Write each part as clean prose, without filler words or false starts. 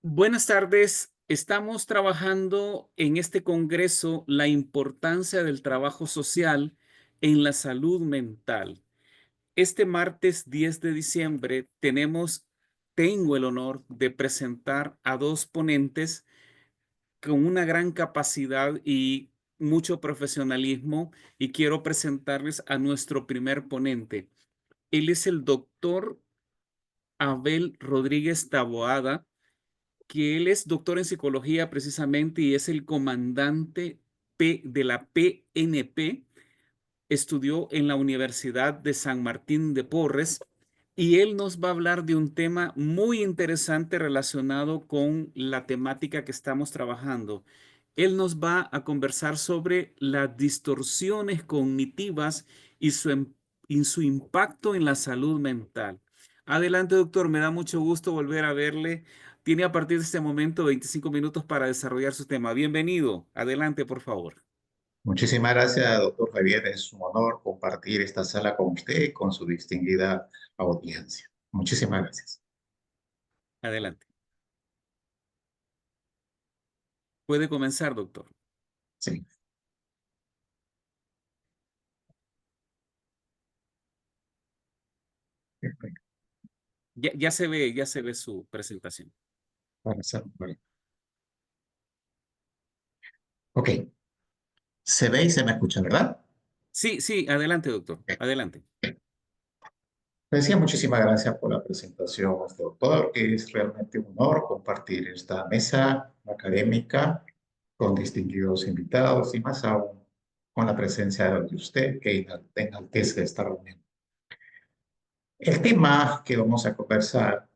Buenas tardes. Estamos trabajando en este congreso la importancia del trabajo social en la salud mental. Este martes 10 de diciembre tengo el honor de presentar a dos ponentes con una gran capacidad y mucho profesionalismo, y quiero presentarles a nuestro primer ponente. Él es el doctor Abel Rodríguez Taboada, que él es doctor en psicología precisamente y es el comandante de la PNP. Estudió en la Universidad de San Martín de Porres y él nos va a hablar de un tema muy interesante relacionado con la temática que estamos trabajando. Él nos va a conversar sobre las distorsiones cognitivas y su impacto en la salud mental. Adelante, doctor, me da mucho gusto volver a verle. Tiene a partir de este momento 25 minutos para desarrollar su tema. Bienvenido. Adelante, por favor. Muchísimas gracias, doctor Javier. Es un honor compartir esta sala con usted y con su distinguida audiencia. Muchísimas gracias. Adelante. Puede comenzar, doctor. Sí, perfecto. Ya se ve su presentación. Bueno. Ok, se ve y se me escucha, ¿verdad? Sí, sí, adelante, doctor. Ok. Adelante. Le decía muchísimas gracias por la presentación, doctor. Es realmente un honor compartir esta mesa académica con distinguidos invitados y más aún con la presencia de usted que enaltece esta reunión. El tema que vamos a conversar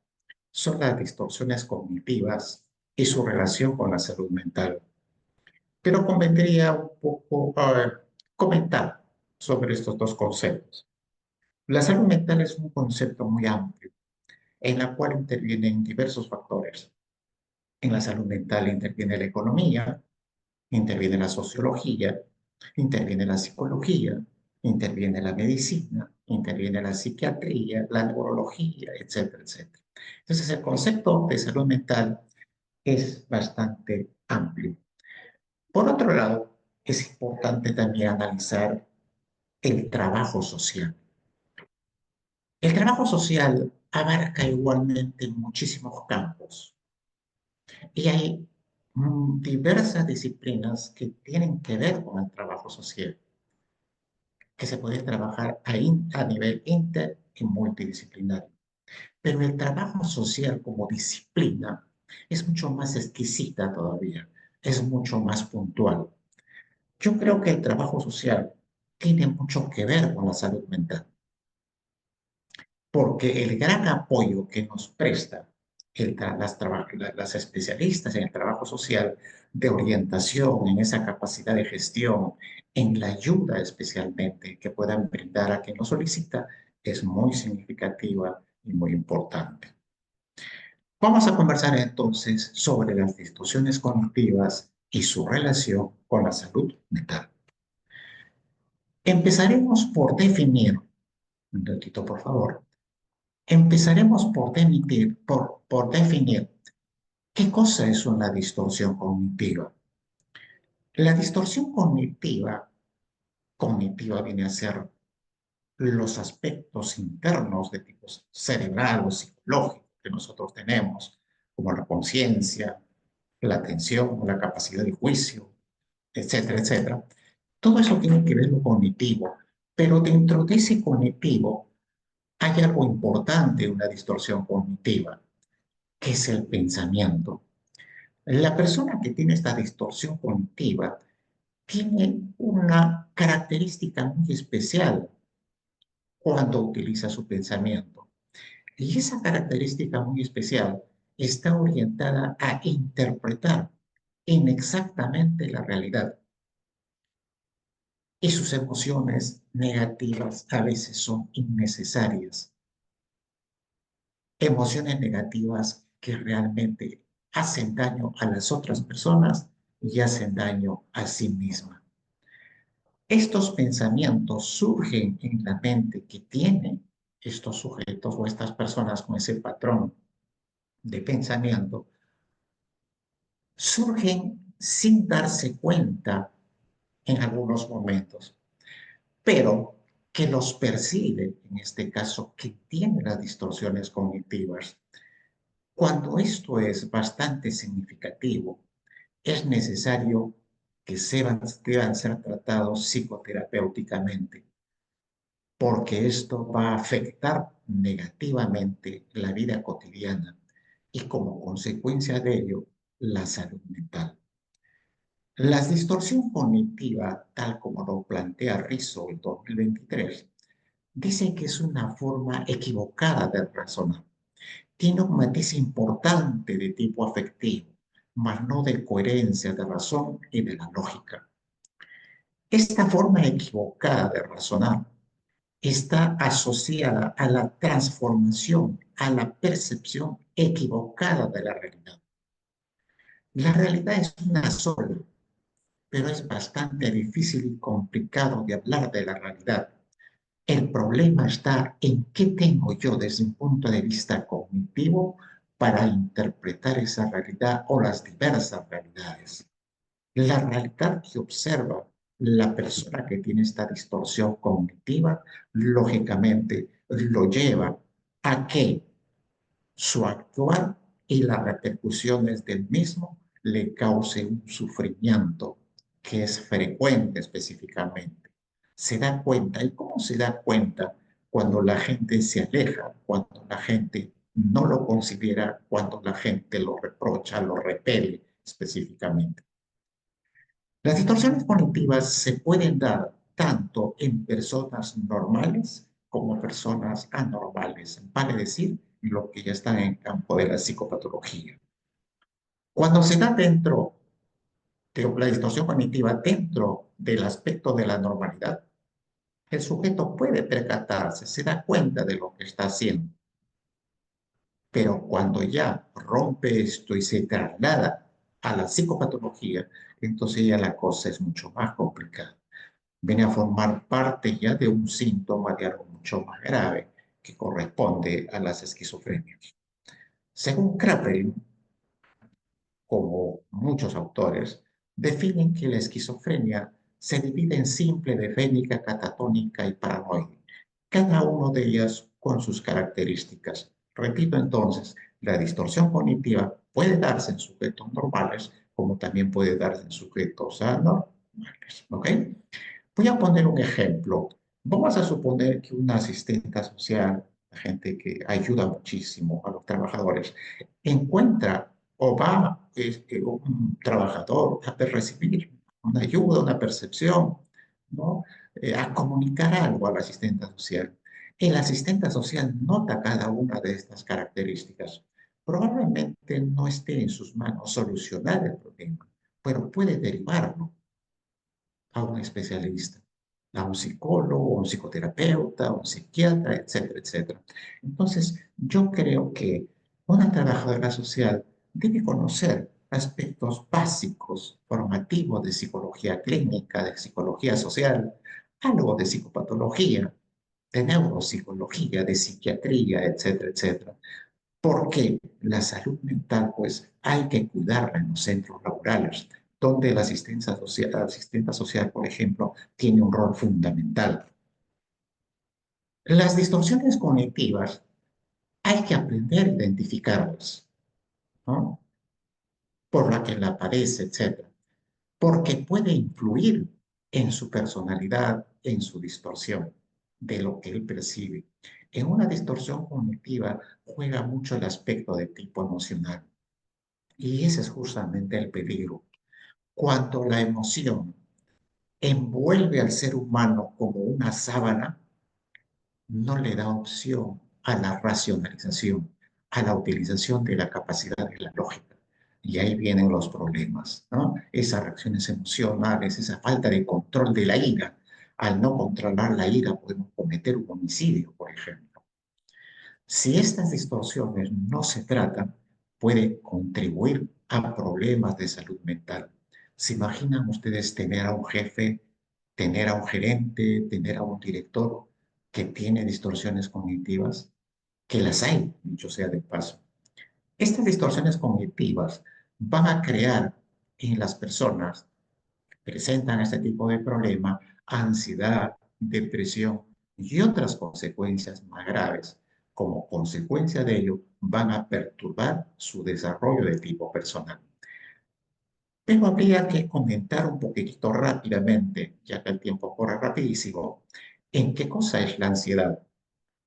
son las distorsiones cognitivas y su relación con la salud mental. Pero convendría un poco comentar sobre estos dos conceptos. La salud mental es un concepto muy amplio en la cual intervienen diversos factores. En la salud mental interviene la economía, interviene la sociología, interviene la psicología, interviene la medicina, interviene la psiquiatría, la neurología, etcétera, etcétera. Entonces, el concepto de salud mental es bastante amplio. Por otro lado, es importante también analizar el trabajo social. El trabajo social abarca igualmente muchísimos campos y hay diversas disciplinas que tienen que ver con el trabajo social, que se puede trabajar a nivel inter y multidisciplinario. Pero el trabajo social como disciplina es mucho más exquisita todavía, es mucho más puntual. Yo creo que el trabajo social tiene mucho que ver con la salud mental, porque el gran apoyo que nos presta las especialistas en el trabajo social de orientación, en esa capacidad de gestión, en la ayuda especialmente que puedan brindar a quien lo solicita, es muy significativa y muy importante. Vamos a conversar entonces sobre las distorsiones cognitivas y su relación con la salud mental. Empezaremos por definir, un ratito por favor, empezaremos por definir qué cosa es una distorsión cognitiva. La distorsión cognitiva viene a ser los aspectos internos de tipo cerebral o psicológico que nosotros tenemos, como la conciencia, la atención, la capacidad de juicio, etcétera, etcétera. Todo eso tiene que ver con lo cognitivo, pero dentro de ese cognitivo hay algo importante, una distorsión cognitiva, que es el pensamiento. La persona que tiene esta distorsión cognitiva tiene una característica muy especial cuando utiliza su pensamiento. Y esa característica muy especial está orientada a interpretar inexactamente la realidad. Y sus emociones negativas a veces son innecesarias. Emociones negativas que realmente hacen daño a las otras personas y hacen daño a sí misma. Estos pensamientos surgen en la mente que tienen estos sujetos o estas personas con ese patrón de pensamiento surgen sin darse cuenta en algunos momentos, pero que los percibe, en este caso, que tiene las distorsiones cognitivas. Cuando esto es bastante significativo, es necesario que deban ser tratados psicoterapéuticamente, porque esto va a afectar negativamente la vida cotidiana y como consecuencia de ello, la salud mental. La distorsión cognitiva, tal como lo plantea Rizzo en 2023, dice que es una forma equivocada de razonar. Tiene un matiz importante de tipo afectivo, mas no de coherencia de razón y de la lógica. Esta forma equivocada de razonar está asociada a la transformación, a la percepción equivocada de la realidad. La realidad es una sola, pero es bastante difícil y complicado de hablar de la realidad. El problema está en qué tengo yo desde un punto de vista cognitivo para interpretar esa realidad o las diversas realidades. La realidad que observa la persona que tiene esta distorsión cognitiva, lógicamente lo lleva a que su actuar y las repercusiones del mismo le cause un sufrimiento que es frecuente específicamente. Se da cuenta, ¿y cómo se da cuenta? Cuando la gente se aleja, cuando la gente no lo considera, cuando la gente lo reprocha, lo repele específicamente. Las distorsiones cognitivas se pueden dar tanto en personas normales como personas anormales, vale decir, lo que ya está en el campo de la psicopatología. Cuando se da dentro de la distorsión cognitiva, dentro del aspecto de la normalidad, el sujeto puede percatarse, se da cuenta de lo que está haciendo, pero cuando ya rompe esto y se traslada a la psicopatología, entonces ya la cosa es mucho más complicada. Viene a formar parte ya de un síntoma de algo mucho más grave que corresponde a las esquizofrenias. Según Kraepelin, como muchos autores, definen que la esquizofrenia se divide en simple, defénica, catatónica y paranoide, cada uno de ellas con sus características. Repito entonces, la distorsión cognitiva puede darse en sujetos normales como también puede darse en sujetos anormales. ¿Ok? Voy a poner un ejemplo. Vamos a suponer que una asistente social, la gente que ayuda muchísimo a los trabajadores, encuentra o va un trabajador a recibir una ayuda, una percepción, ¿no? A comunicar algo al asistente social. El asistente social nota cada una de estas características. Probablemente no esté en sus manos solucionar el problema, pero puede derivarlo a un especialista, a un psicólogo, a un psicoterapeuta, a un psiquiatra, etcétera, etcétera. Entonces, yo creo que una trabajadora social debe conocer aspectos básicos, formativos de psicología clínica, de psicología social, algo de psicopatología, de neuropsicología, de psiquiatría, etcétera, etcétera. Porque la salud mental, pues, hay que cuidarla en los centros laborales, donde la asistenta social, por ejemplo, tiene un rol fundamental. Las distorsiones cognitivas hay que aprender a identificarlas, ¿no? Por la que la padece, etcétera, porque puede influir en su personalidad, en su distorsión de lo que él percibe. En una distorsión cognitiva juega mucho el aspecto de tipo emocional. Y ese es justamente el peligro. Cuando la emoción envuelve al ser humano como una sábana, no le da opción a la racionalización, a la utilización de la capacidad de la lógica. Y ahí vienen los problemas, ¿no? Esas reacciones emocionales, esa falta de control de la ira. Al no controlar la ira podemos cometer un homicidio, por ejemplo. Si estas distorsiones no se tratan, puede contribuir a problemas de salud mental. ¿Se imaginan ustedes tener a un jefe, tener a un gerente, tener a un director que tiene distorsiones cognitivas? Que las hay, dicho sea de paso. Estas distorsiones cognitivas van a crear en las personas que presentan este tipo de problema ansiedad, depresión y otras consecuencias más graves. Como consecuencia de ello, van a perturbar su desarrollo de tipo personal. Pero habría que comentar un poquitito rápidamente, ya que el tiempo corre rapidísimo, en qué cosa es la ansiedad.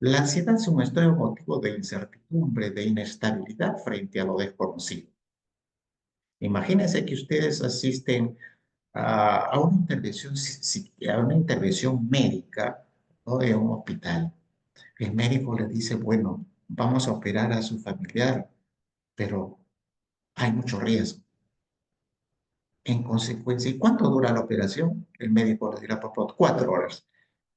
La ansiedad es un estado emotivo de incertidumbre, de inestabilidad frente a lo desconocido. Imagínense que ustedes asisten a una intervención, a una intervención médica, ¿no? En un hospital. El médico le dice, bueno, vamos a operar a su familiar, pero hay mucho riesgo. En consecuencia, ¿y cuánto dura la operación? El médico le dirá, por favor, 4 horas.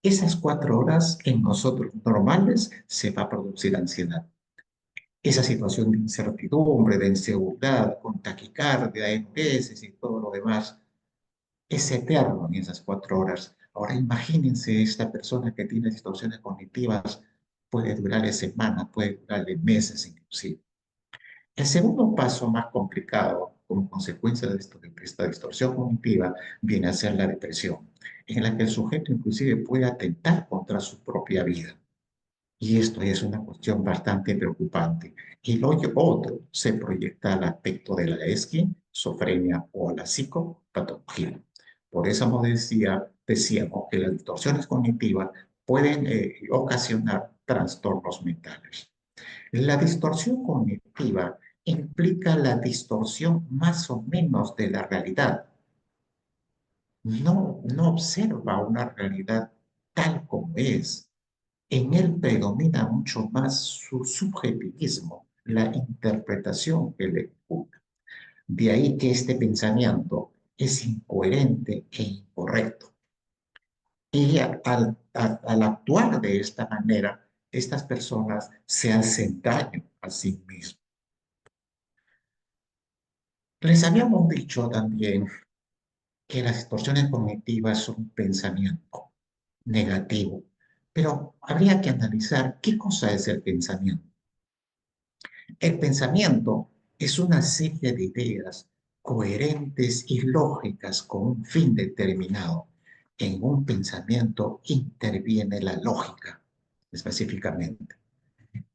Esas 4 horas en nosotros normales se va a producir ansiedad. Esa situación de incertidumbre, de inseguridad, con taquicardia, EPS y todo lo demás, es eterno en esas 4 horas. Ahora imagínense esta persona que tiene distorsiones cognitivas, puede durarle semanas, puede durarle meses inclusive. El segundo paso más complicado como consecuencia de, esto, de esta distorsión cognitiva viene a ser la depresión, en la que el sujeto inclusive puede atentar contra su propia vida. Y esto es una cuestión bastante preocupante. Y lo otro se proyecta al aspecto de la esquizofrenia o la psicopatología. Por eso decíamos que las distorsiones cognitivas pueden ocasionar trastornos mentales. La distorsión cognitiva implica la distorsión más o menos de la realidad. No observa una realidad tal como es. En él predomina mucho más su subjetivismo, la interpretación que le imputa. De ahí que este pensamiento es incoherente e incorrecto. Y al actuar de esta manera, estas personas se hacen daño a sí mismos. Les habíamos dicho también que las distorsiones cognitivas son un pensamiento negativo, pero habría que analizar qué cosa es el pensamiento. El pensamiento es una serie de ideas coherentes y lógicas con un fin determinado. En un pensamiento interviene la lógica, específicamente.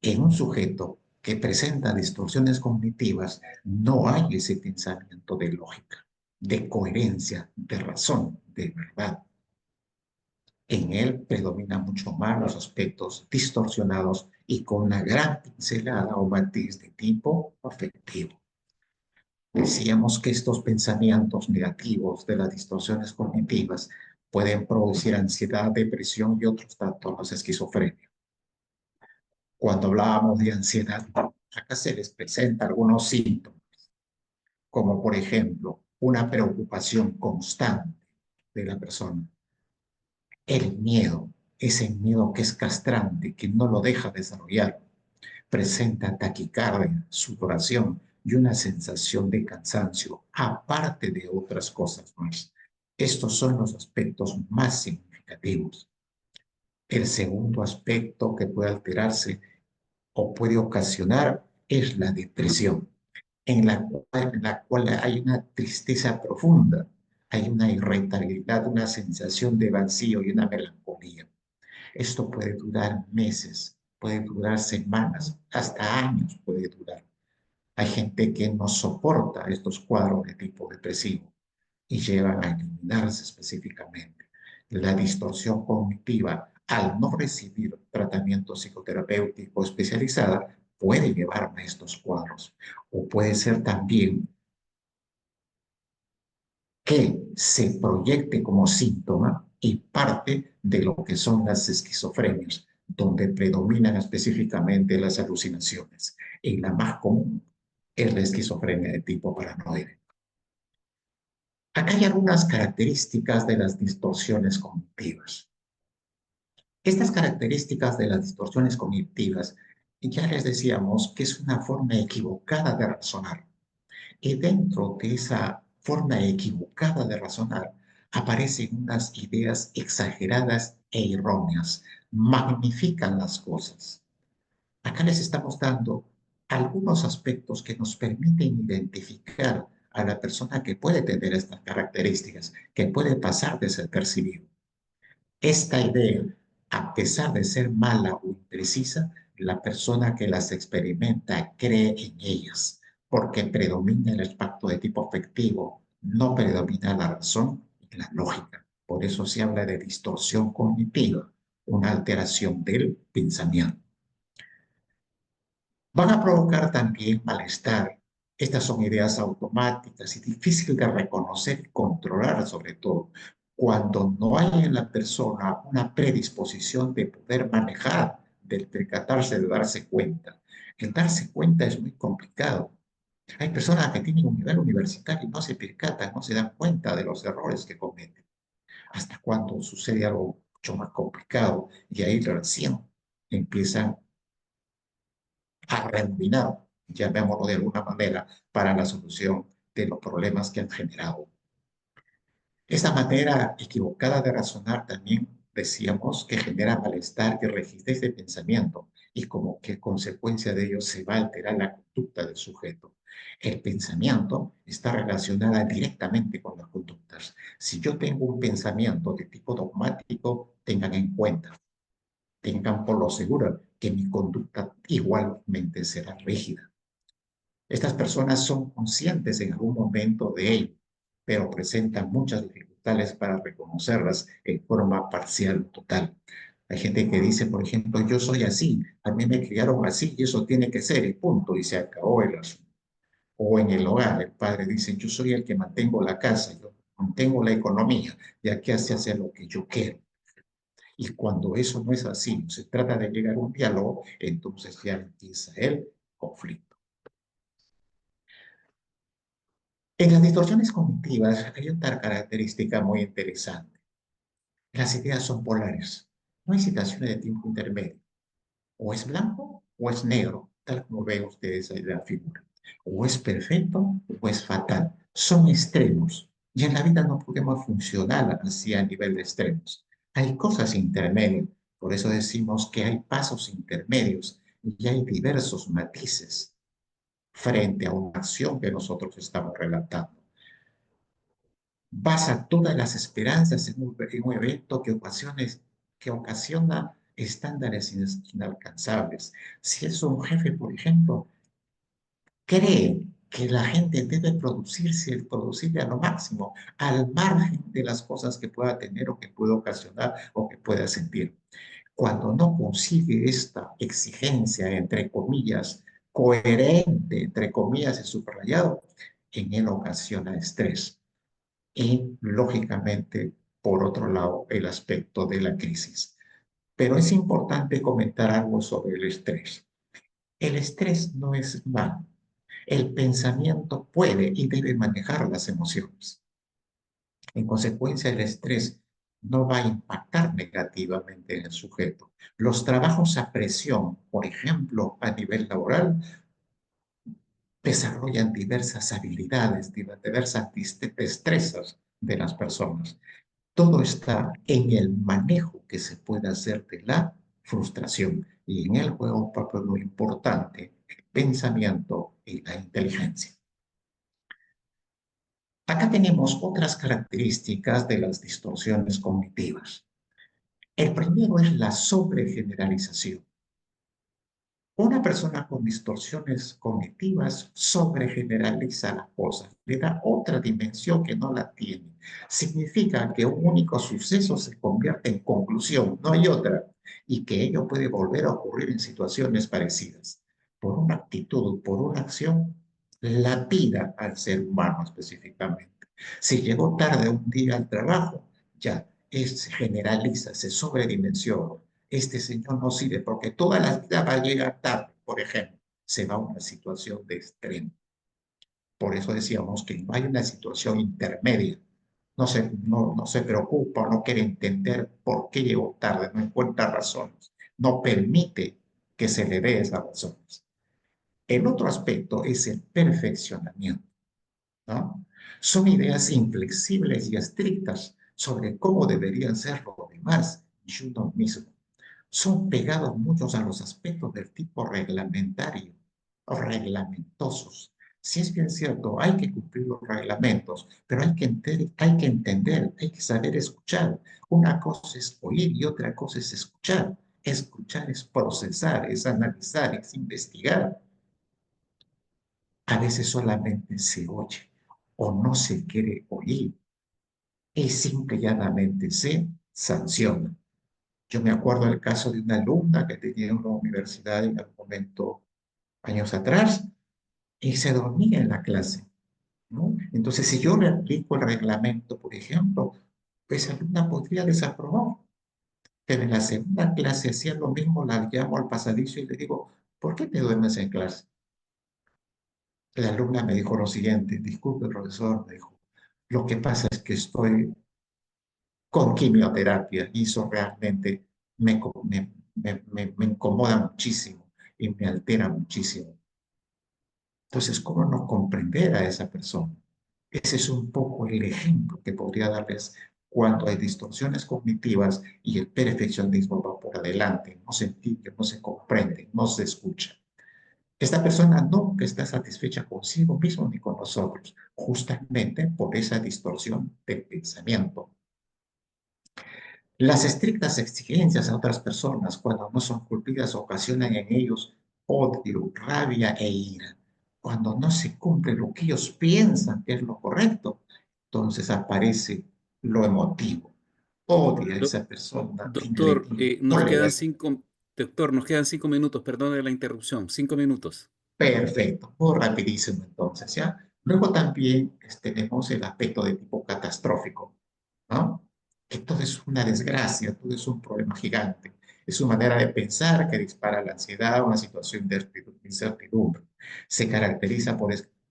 En un sujeto que presenta distorsiones cognitivas, no hay ese pensamiento de lógica, de coherencia, de razón, de verdad. En él predomina mucho más los aspectos distorsionados y con una gran pincelada o matiz de tipo afectivo. Decíamos que estos pensamientos negativos de las distorsiones cognitivas pueden producir ansiedad, depresión y otros trastornos esquizofrenia. Cuando hablábamos de ansiedad, acá se les presenta algunos síntomas, como por ejemplo una preocupación constante de la persona, el miedo, ese miedo que es castrante, que no lo deja desarrollar, presenta taquicardia, sudoración y una sensación de cansancio, aparte de otras cosas más. Estos son los aspectos más significativos. El segundo aspecto que puede alterarse o puede ocasionar es la depresión, en la cual hay una tristeza profunda, hay una irritabilidad, una sensación de vacío y una melancolía. Esto puede durar meses, puede durar semanas, hasta años puede durar. Hay gente que no soporta estos cuadros de tipo depresivo y llevan a eliminarse específicamente. La distorsión cognitiva, al no recibir tratamiento psicoterapéutico especializado, puede llevar a estos cuadros. O puede ser también que se proyecte como síntoma y parte de lo que son las esquizofrenias, donde predominan específicamente las alucinaciones. Y la más común es la esquizofrenia de tipo paranoide. Acá hay algunas características de las distorsiones cognitivas. Estas características de las distorsiones cognitivas, ya les decíamos que es una forma equivocada de razonar. Y dentro de esa forma equivocada de razonar aparecen unas ideas exageradas e erróneas, magnifican las cosas. Acá les estamos dando algunos aspectos que nos permiten identificar a la persona que puede tener estas características, que puede pasar desapercibido. Esta idea, a pesar de ser mala o imprecisa, la persona que las experimenta cree en ellas, porque predomina el impacto de tipo afectivo, no predomina la razón y la lógica. Por eso se habla de distorsión cognitiva, una alteración del pensamiento. Van a provocar también malestar. Estas son ideas automáticas y difíciles de reconocer y controlar, sobre todo cuando no hay en la persona una predisposición de poder manejar, de percatarse, de darse cuenta. El darse cuenta es muy complicado. Hay personas que tienen un nivel universitario y no se percatan, no se dan cuenta de los errores que cometen. Hasta cuando sucede algo mucho más complicado y ahí recién empiezan arreglado, llamémoslo de alguna manera, para la solución de los problemas que han generado. Esta manera equivocada de razonar también decíamos que genera malestar y rigidez de pensamiento y como que consecuencia de ello se va a alterar la conducta del sujeto. El pensamiento está relacionado directamente con las conductas. Si yo tengo un pensamiento de tipo dogmático, tengan en cuenta, tengan por lo seguro que mi conducta igualmente será rígida. Estas personas son conscientes en algún momento de ello, pero presentan muchas dificultades para reconocerlas en forma parcial o total. Hay gente que dice, por ejemplo, yo soy así, a mí me criaron así y eso tiene que ser y punto, y se acabó el asunto. O en el hogar, el padre dice, yo soy el que mantengo la casa, yo mantengo la economía y aquí se hace lo que yo quiero. Y cuando eso no es así, se trata de llegar a un diálogo, entonces ya empieza el conflicto. En las distorsiones cognitivas hay una característica muy interesante. Las ideas son polares. No hay situaciones de tiempo intermedio. O es blanco o es negro, tal como ven ustedes ahí en la figura. O es perfecto o es fatal. Son extremos. Y en la vida no podemos funcionar así a nivel de extremos. Hay cosas intermedias. Por eso decimos que hay pasos intermedios y hay diversos matices frente a una acción que nosotros estamos relatando. Basa todas las esperanzas en un evento que ocasiona estándares inalcanzables. Si es un jefe, por ejemplo, cree que la gente debe producirle a lo máximo, al margen de las cosas que pueda tener o que pueda ocasionar o que pueda sentir. Cuando no consigue esta exigencia, entre comillas, coherente, entre comillas, y subrayado, en él ocasiona estrés y, lógicamente, por otro lado, el aspecto de la crisis. Pero es importante comentar algo sobre el estrés. El estrés no es malo. El pensamiento puede y debe manejar las emociones. En consecuencia, el estrés no va a impactar negativamente en el sujeto. Los trabajos a presión, por ejemplo, a nivel laboral, desarrollan diversas habilidades, diversas destrezas de las personas. Todo está en el manejo que se puede hacer de la frustración y en él juega un papel muy importante el pensamiento y la inteligencia. Acá tenemos otras características de las distorsiones cognitivas. El primero es la sobregeneralización. Una persona con distorsiones cognitivas sobregeneraliza las cosas, le da otra dimensión que no la tiene. Significa que un único suceso se convierte en conclusión, no hay otra, y que ello puede volver a ocurrir en situaciones parecidas. Por una actitud, por una acción, lapida al ser humano específicamente. Si llegó tarde un día al trabajo, ya se generaliza, se sobredimensiona. Este señor no sirve porque toda la vida va a llegar tarde, por ejemplo. Se va a una situación de extremo. Por eso decíamos que no hay una situación intermedia. No se preocupa, no quiere entender por qué llegó tarde, no encuentra razones, no permite que se le dé esas razones. El otro aspecto es el perfeccionamiento, ¿no? Son ideas inflexibles y estrictas sobre cómo deberían ser los demás y uno mismo. Son pegados muchos a los aspectos del tipo reglamentario, reglamentosos. Si es bien cierto, hay que cumplir los reglamentos, pero hay que saber escuchar. Una cosa es oír y otra cosa es escuchar. Escuchar es procesar, es analizar, es investigar. A veces solamente se oye o no se quiere oír y simple y llanamente se sanciona. Yo me acuerdo del caso de una alumna que tenía una universidad en algún momento, años atrás, y se dormía en la clase, ¿no? Entonces, si yo le aplico el reglamento, por ejemplo, esa alumna podría desaprobar. Pero en la segunda clase hacía lo mismo, la llamo al pasadizo y le digo, ¿por qué te duermes en clase? La alumna me dijo lo siguiente, disculpe, profesor, me dijo, lo que pasa es que estoy con quimioterapia y eso realmente me incomoda muchísimo y me altera muchísimo. Entonces, ¿cómo no comprender a esa persona? Ese es un poco el ejemplo que podría darles cuando hay distorsiones cognitivas y el perfeccionismo va por adelante, no se entiende, no se comprende, no se escucha. Esta persona no está satisfecha consigo mismo ni con nosotros, justamente por esa distorsión del pensamiento. Las estrictas exigencias a otras personas, cuando no son cumplidas, ocasionan en ellos odio, rabia e ira. Cuando no se cumple lo que ellos piensan que es lo correcto, entonces aparece lo emotivo. Odia a Do- esa persona, le doctor, tiene cólera. doctor, nos quedan 5 minutos, perdone la interrupción, 5 minutos. Perfecto, muy rapidísimo entonces, ¿ya? Luego también tenemos el aspecto de tipo catastrófico, ¿no? Que todo es una desgracia, todo es un problema gigante. Es su manera de pensar que dispara la ansiedad, una situación de incertidumbre. Se caracteriza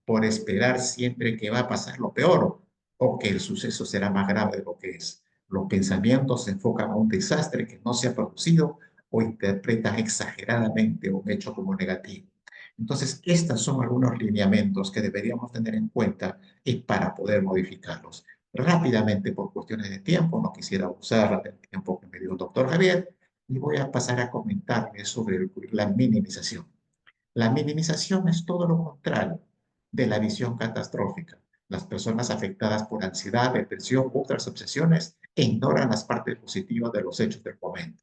por esperar siempre que va a pasar lo peor o que el suceso será más grave de lo que es. Los pensamientos se enfocan a un desastre que no se ha producido o interpretan exageradamente un hecho como negativo. Entonces, estos son algunos lineamientos que deberíamos tener en cuenta y para poder modificarlos. Rápidamente, por cuestiones de tiempo, no quisiera usar el tiempo que me dio el doctor Javier, y voy a pasar a comentarles sobre la minimización. La minimización es todo lo contrario de la visión catastrófica. Las personas afectadas por ansiedad, depresión u otras obsesiones ignoran las partes positivas de los hechos del momento.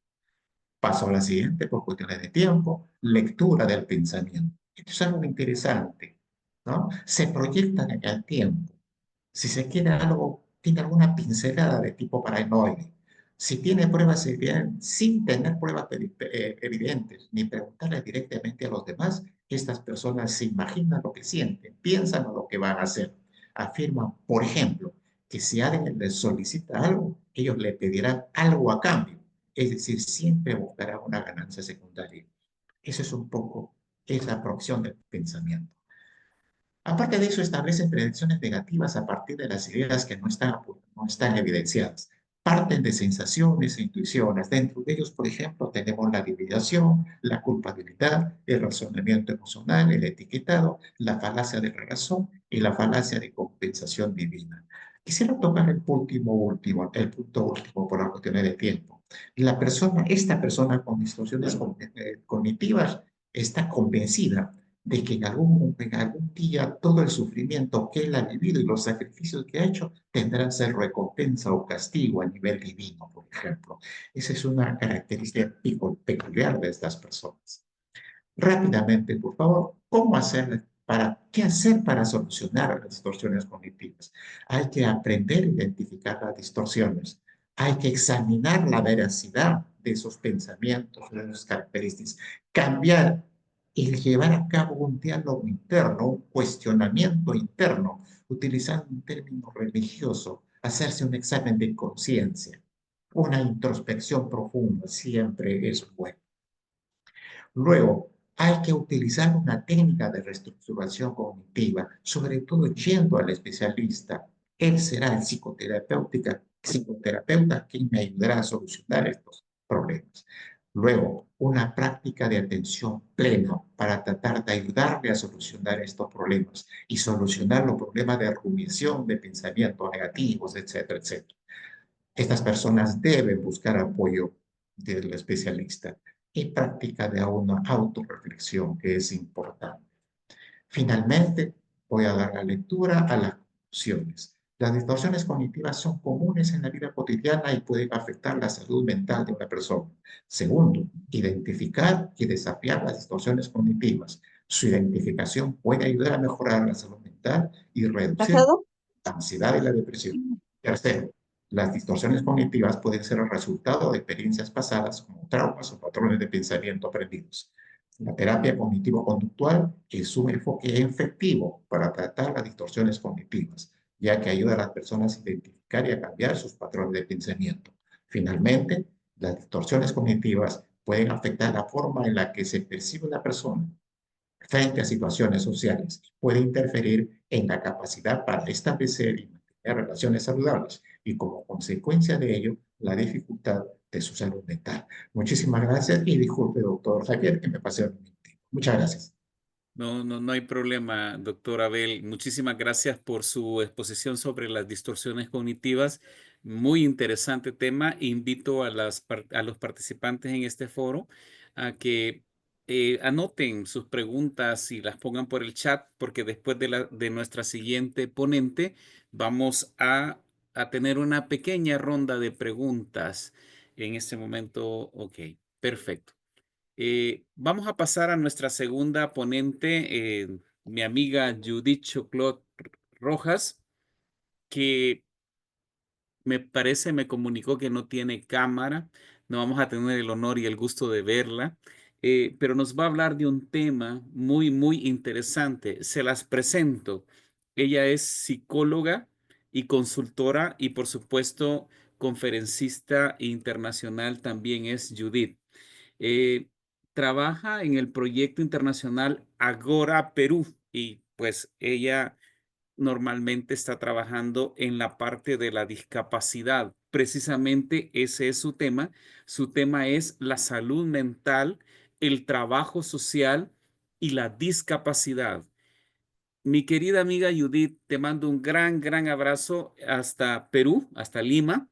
Paso a la siguiente por cuestiones de tiempo, lectura del pensamiento. Esto es algo interesante, ¿no? Se proyectan en el tiempo. Si se quiere algo, tiene alguna pincelada de tipo paranoide. Si tiene pruebas evidentes, sin tener pruebas evidentes, ni preguntarle directamente a los demás, estas personas se imaginan lo que sienten, piensan o lo que van a hacer. Afirman, por ejemplo, que si alguien les solicita algo, ellos le pedirán algo a cambio. Es decir, siempre buscará una ganancia secundaria. Eso es un poco, es la producción del pensamiento. Aparte de eso, establecen predicciones negativas a partir de las ideas que no están evidenciadas. Parten de sensaciones e intuiciones. Dentro de ellos, por ejemplo, tenemos la divulgación, la culpabilidad, el razonamiento emocional, el etiquetado, la falacia de la razón y la falacia de compensación divina. Quisiera tocar el punto último por la cuestión de tiempo. Esta persona con distorsiones cognitivas está convencida de que en algún día todo el sufrimiento que él ha vivido y los sacrificios que ha hecho tendrán ser recompensa o castigo a nivel divino, por ejemplo. Esa es una característica peculiar de estas personas. Rápidamente, por favor, ¿qué hacer para solucionar las distorsiones cognitivas? Hay que aprender a identificar las distorsiones. Hay que examinar la veracidad de esos pensamientos, de esas características. Cambiar y llevar a cabo un diálogo interno, un cuestionamiento interno, utilizando un término religioso, hacerse un examen de conciencia. Una introspección profunda siempre es bueno. Luego, hay que utilizar una técnica de reestructuración cognitiva, sobre todo yendo al especialista. Él será el psicoterapeuta quien me ayudará a solucionar estos problemas. Luego, una práctica de atención plena para tratar de ayudarle a solucionar estos problemas y solucionar los problemas de rumiación, de pensamientos negativos, etcétera, etcétera. Estas personas deben buscar apoyo del especialista y práctica de una autorreflexión que es importante. Finalmente, voy a dar la lectura a las conclusiones. Las distorsiones cognitivas son comunes en la vida cotidiana y pueden afectar la salud mental de una persona. Segundo, identificar y desafiar las distorsiones cognitivas. Su identificación puede ayudar a mejorar la salud mental y reducir ¿Pasado? la ansiedad y la depresión. Tercero, las distorsiones cognitivas pueden ser el resultado de experiencias pasadas como traumas o patrones de pensamiento aprendidos. La terapia cognitivo-conductual es un enfoque efectivo para tratar las distorsiones cognitivas, ya que ayuda a las personas a identificar y a cambiar sus patrones de pensamiento. Finalmente, las distorsiones cognitivas pueden afectar la forma en la que se percibe una persona frente a situaciones sociales. Puede interferir en la capacidad para establecer y mantener relaciones saludables y como consecuencia de ello, la dificultad de su salud mental. Muchísimas gracias y disculpe, doctor Javier, que me pasé un minuto. Muchas gracias. No, no, no hay problema, doctor Abel. Muchísimas gracias por su exposición sobre las distorsiones cognitivas. Muy interesante tema. Invito a a los participantes en este foro a que anoten sus preguntas y las pongan por el chat, porque después de nuestra siguiente ponente vamos a tener una pequeña ronda de preguntas en este momento. Ok, perfecto. Vamos a pasar a nuestra segunda ponente, mi amiga Judith Choclot Rojas, que me comunicó que no tiene cámara. No vamos a tener el honor y el gusto de verla, pero nos va a hablar de un tema muy, muy interesante. Se las presento. Ella es psicóloga y consultora y, por supuesto, conferencista internacional también es Judith. Eh, Trabaja en el proyecto internacional Agora Perú y pues ella normalmente está trabajando en la parte de la discapacidad. Precisamente ese es su tema. Su tema es la salud mental, el trabajo social y la discapacidad. Mi querida amiga Judith, te mando un gran, gran abrazo hasta Perú, hasta Lima,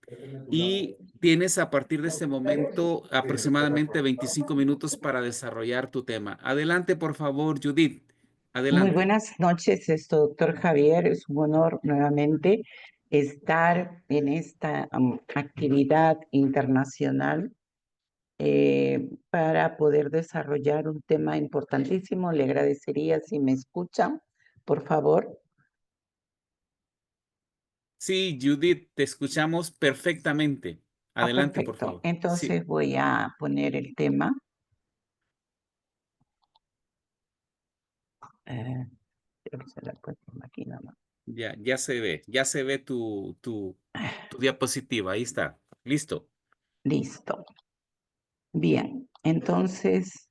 y tienes a partir de este momento aproximadamente 25 minutos para desarrollar tu tema. Adelante, por favor, Judith. Muy Adelante. buenas noches, doctor Javier. Es un honor nuevamente estar en esta actividad internacional para poder desarrollar un tema importantísimo. Le agradecería si me escuchan, por favor. Sí, Judith, te escuchamos perfectamente. Ah, Adelante, por perfecto. favor. Sí, Entonces voy a poner el tema. Eh, Creo que se la encuentro aquí nomás. ya se ve tu diapositiva. Ahí está. Listo. Listo. Bien, entonces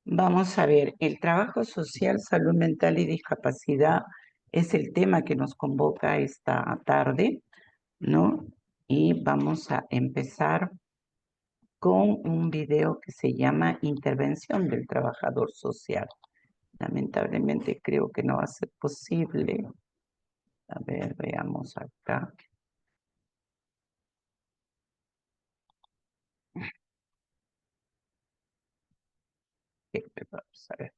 vamos a ver, el trabajo social, salud mental y discapacidad es el tema que nos convoca esta tarde, ¿no? Y vamos a empezar con un video que se llama Intervención del Trabajador Social. Lamentablemente creo que no va a ser posible. A ver, veamos acá. Vamos a ver,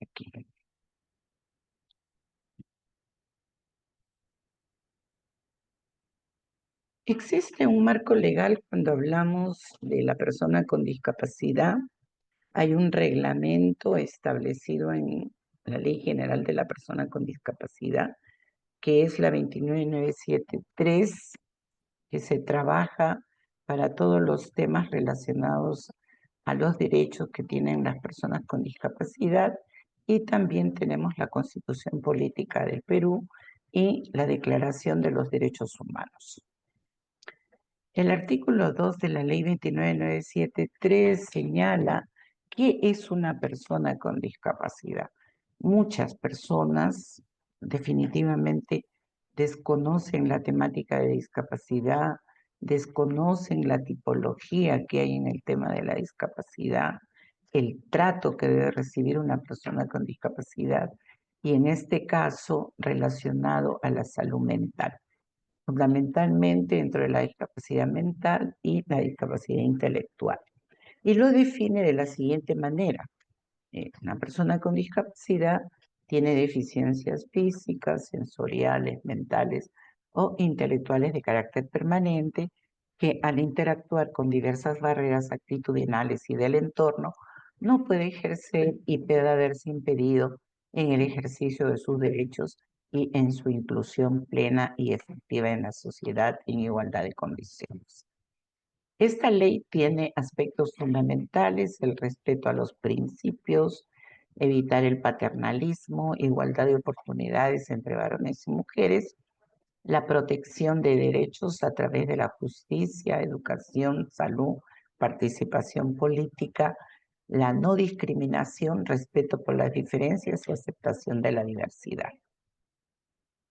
aquí. Existe un marco legal cuando hablamos de la persona con discapacidad. Hay un reglamento establecido en la Ley General de la Persona con Discapacidad, que es la 29973, que se trabaja para todos los temas relacionados a los derechos que tienen las personas con discapacidad. Y también tenemos la Constitución Política del Perú y la Declaración de los Derechos Humanos. El artículo 2 de la Ley 29973 señala qué es una persona con discapacidad. Muchas personas definitivamente desconocen la temática de discapacidad, desconocen la tipología que hay en el tema de la discapacidad, el trato que debe recibir una persona con discapacidad y en este caso relacionado a la salud mental, fundamentalmente dentro de la discapacidad mental y la discapacidad intelectual. y lo define de la siguiente manera. Una persona con discapacidad tiene deficiencias físicas, sensoriales, mentales o intelectuales de carácter permanente que al interactuar con diversas barreras actitudinales y del entorno no puede ejercer y puede verse impedido en el ejercicio de sus derechos y en su inclusión plena y efectiva en la sociedad en igualdad de condiciones. Esta ley tiene aspectos fundamentales: el respeto a los principios, evitar el paternalismo, igualdad de oportunidades entre varones y mujeres, la protección de derechos a través de la justicia, educación, salud, participación política, la no discriminación, respeto por las diferencias y aceptación de la diversidad.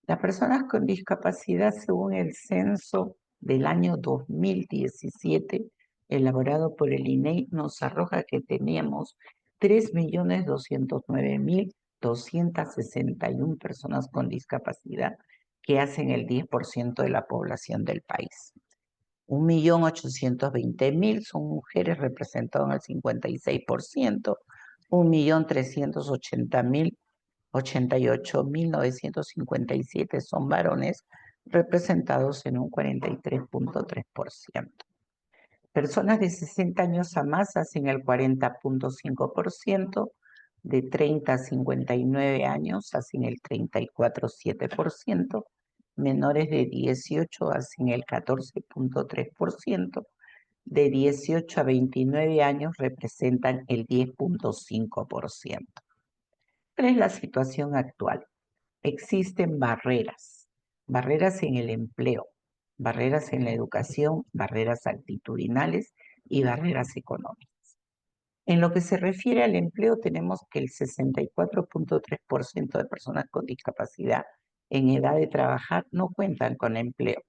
Las personas con discapacidad, según el censo del año 2017, elaborado por el INEI, nos arroja que teníamos 3.209.261 personas con discapacidad, que hacen el 10% de la población del país. 1.820.000 son mujeres, representadas en el 56%, 88.957 son varones, representados en un 43.3%. Personas de 60 años a más hacen el 40.5%, de 30 a 59 años hacen el 34.7%, menores de 18 hacen el 14.3%, de 18 a 29 años representan el 10.5%. ¿Cuál es la situación actual? Existen barreras en el empleo, barreras en la educación, barreras actitudinales y barreras económicas. En lo que se refiere al empleo, tenemos que el 64.3% de personas con discapacidad en edad de trabajar no cuentan con empleo.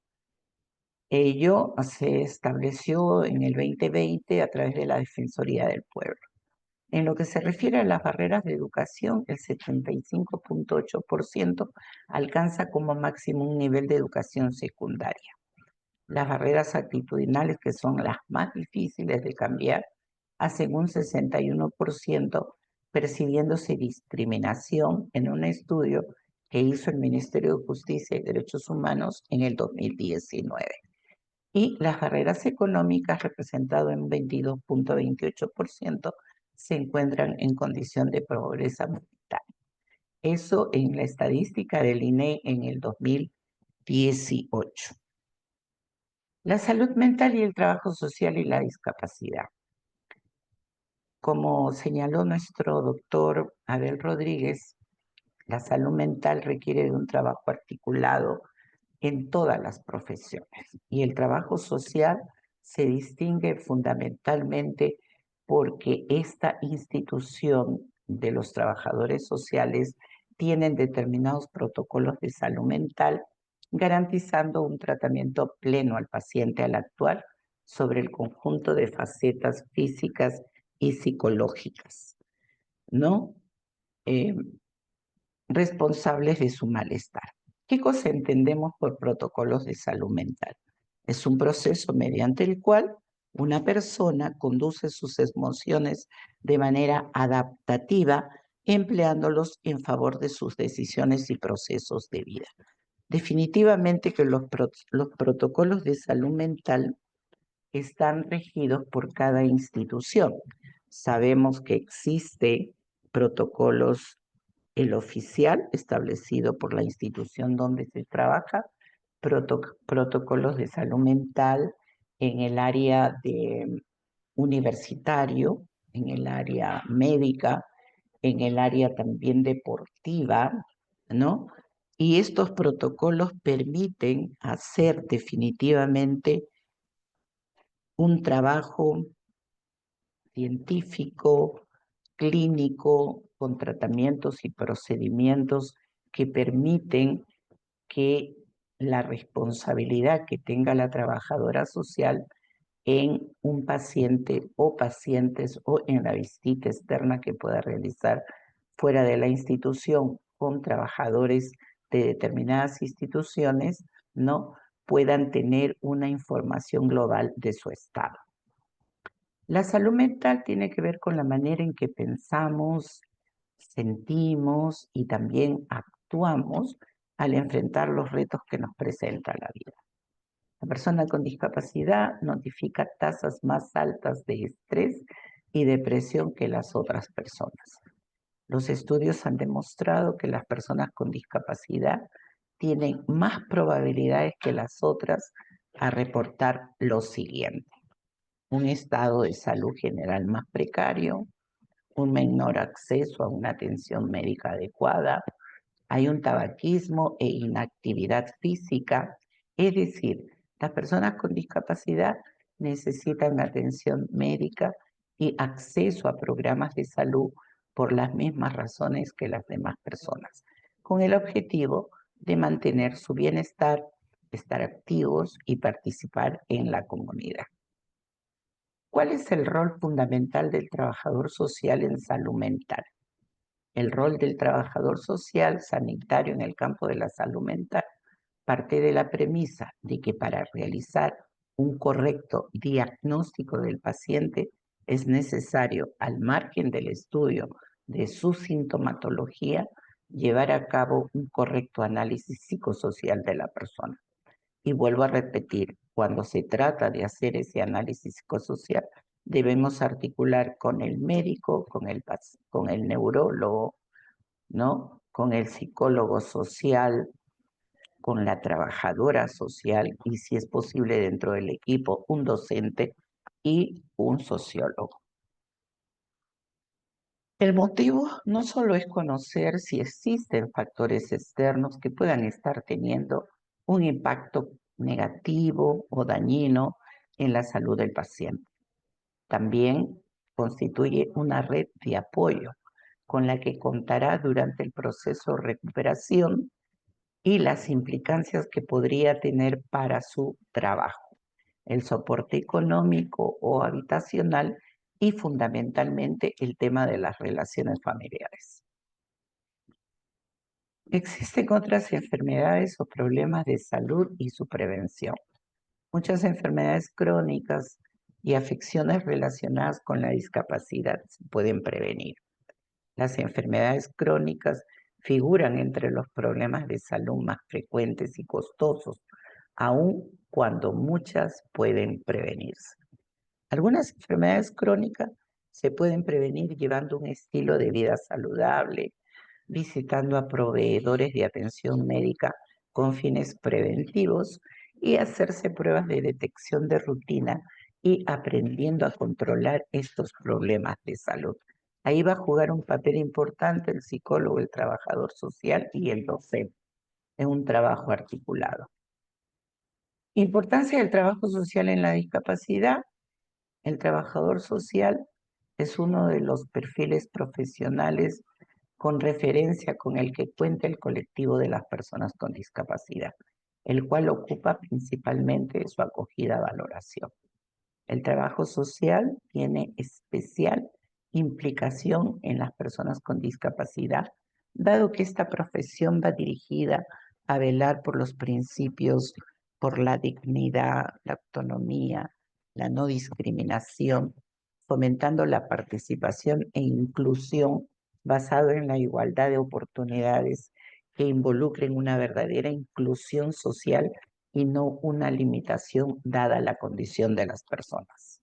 Ello se estableció en el 2020 a través de la Defensoría del Pueblo. En lo que se refiere a las barreras de educación, el 75.8% alcanza como máximo un nivel de educación secundaria. Las barreras actitudinales, que son las más difíciles de cambiar, hacen un 61%, percibiéndose discriminación en un estudio que hizo el Ministerio de Justicia y Derechos Humanos en el 2019. Y las barreras económicas, representado en 22.28%, se encuentran en condición de pobreza monetaria. Eso en la estadística del INEI en el 2018. La salud mental y el trabajo social y la discapacidad. Como señaló nuestro doctor Abel Rodríguez, la salud mental requiere de un trabajo articulado en todas las profesiones, y el trabajo social se distingue fundamentalmente porque esta institución de los trabajadores sociales tienen determinados protocolos de salud mental, garantizando un tratamiento pleno al paciente al actuar sobre el conjunto de facetas físicas y psicológicas, ¿no? Responsables de su malestar. ¿Qué cosa entendemos por protocolos de salud mental? Es un proceso mediante el cual una persona conduce sus emociones de manera adaptativa, empleándolos en favor de sus decisiones y procesos de vida. Definitivamente que los protocolos de salud mental están regidos por cada institución. Sabemos que existe protocolos, el oficial establecido por la institución donde se trabaja, protocolos de salud mental en el área de universitario, en el área médica, en el área también deportiva, ¿no? Y estos protocolos permiten hacer definitivamente un trabajo científico, clínico, con tratamientos y procedimientos que permiten que la responsabilidad que tenga la trabajadora social en un paciente o pacientes o en la visita externa que pueda realizar fuera de la institución con trabajadores de determinadas instituciones, ¿no?, puedan tener una información global de su estado. La salud mental tiene que ver con la manera en que pensamos, sentimos y también actuamos al enfrentar los retos que nos presenta la vida. La persona con discapacidad notifica tasas más altas de estrés y depresión que las otras personas. Los estudios han demostrado que las personas con discapacidad tienen más probabilidades que las otras a reportar lo siguiente: un estado de salud general más precario, un menor acceso a una atención médica adecuada, hay un tabaquismo e inactividad física, es decir, las personas con discapacidad necesitan atención médica y acceso a programas de salud por las mismas razones que las demás personas, con el objetivo de mantener su bienestar, estar activos y participar en la comunidad. ¿Cuál es el rol fundamental del trabajador social en salud mental? El rol del trabajador social sanitario en el campo de la salud mental parte de la premisa de que para realizar un correcto diagnóstico del paciente es necesario, al margen del estudio de su sintomatología, llevar a cabo un correcto análisis psicosocial de la persona. Y vuelvo a repetir, cuando se trata de hacer ese análisis psicosocial, debemos articular con el médico, con el neurólogo, ¿no? Con el psicólogo social, con la trabajadora social y, si es posible, dentro del equipo, un docente y un sociólogo. El motivo no solo es conocer si existen factores externos que puedan estar teniendo un impacto negativo o dañino en la salud del paciente. También constituye una red de apoyo con la que contará durante el proceso de recuperación y las implicancias que podría tener para su trabajo, el soporte económico o habitacional y fundamentalmente el tema de las relaciones familiares. Existen otras enfermedades o problemas de salud y su prevención. Muchas enfermedades crónicas y afecciones relacionadas con la discapacidad se pueden prevenir. Las enfermedades crónicas figuran entre los problemas de salud más frecuentes y costosos, aun cuando muchas pueden prevenirse. Algunas enfermedades crónicas se pueden prevenir llevando un estilo de vida saludable, visitando a proveedores de atención médica con fines preventivos y hacerse pruebas de detección de rutina y aprendiendo a controlar estos problemas de salud. Ahí va a jugar un papel importante el psicólogo, el trabajador social y el docente en un trabajo articulado. Importancia del trabajo social en la discapacidad. El trabajador social es uno de los perfiles profesionales con referencia con el que cuenta el colectivo de las personas con discapacidad, el cual ocupa principalmente su acogida valoración. El trabajo social tiene especial implicación en las personas con discapacidad, dado que esta profesión va dirigida a velar por los principios, por la dignidad, la autonomía, la no discriminación, fomentando la participación e inclusión basado en la igualdad de oportunidades que involucren una verdadera inclusión social y no una limitación dada la condición de las personas.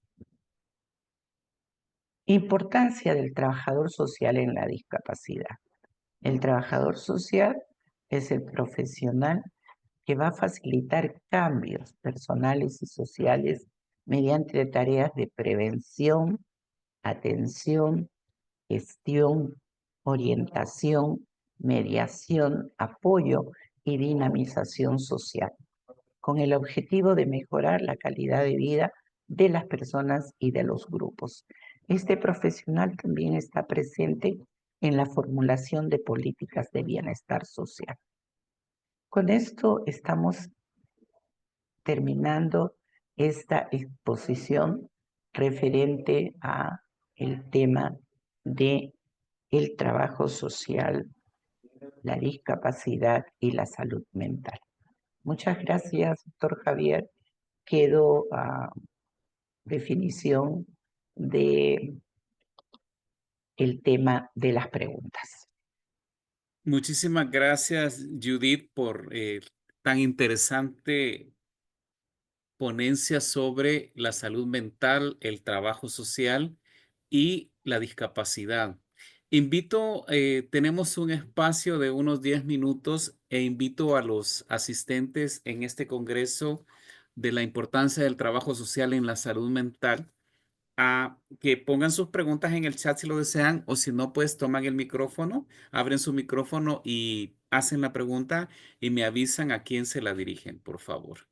Importancia del trabajador social en la discapacidad. El trabajador social es el profesional que va a facilitar cambios personales y sociales mediante tareas de prevención, atención, gestión, orientación, mediación, apoyo y dinamización social, con el objetivo de mejorar la calidad de vida de las personas y de los grupos. Este profesional también está presente en la formulación de políticas de bienestar social. Con esto estamos terminando esta exposición referente a el tema de el trabajo social, la discapacidad y la salud mental. Muchas gracias, doctor Javier. Quedo a definición de el tema de las preguntas. Muchísimas gracias, Judith, por tan interesante ponencia sobre la salud mental, el trabajo social y la discapacidad. Tenemos un espacio de unos 10 minutos e invito a los asistentes en este congreso de la importancia del trabajo social en la salud mental a que pongan sus preguntas en el chat si lo desean, o si no, pues toman el micrófono, abren su micrófono y hacen la pregunta y me avisan a quién se la dirigen, por favor.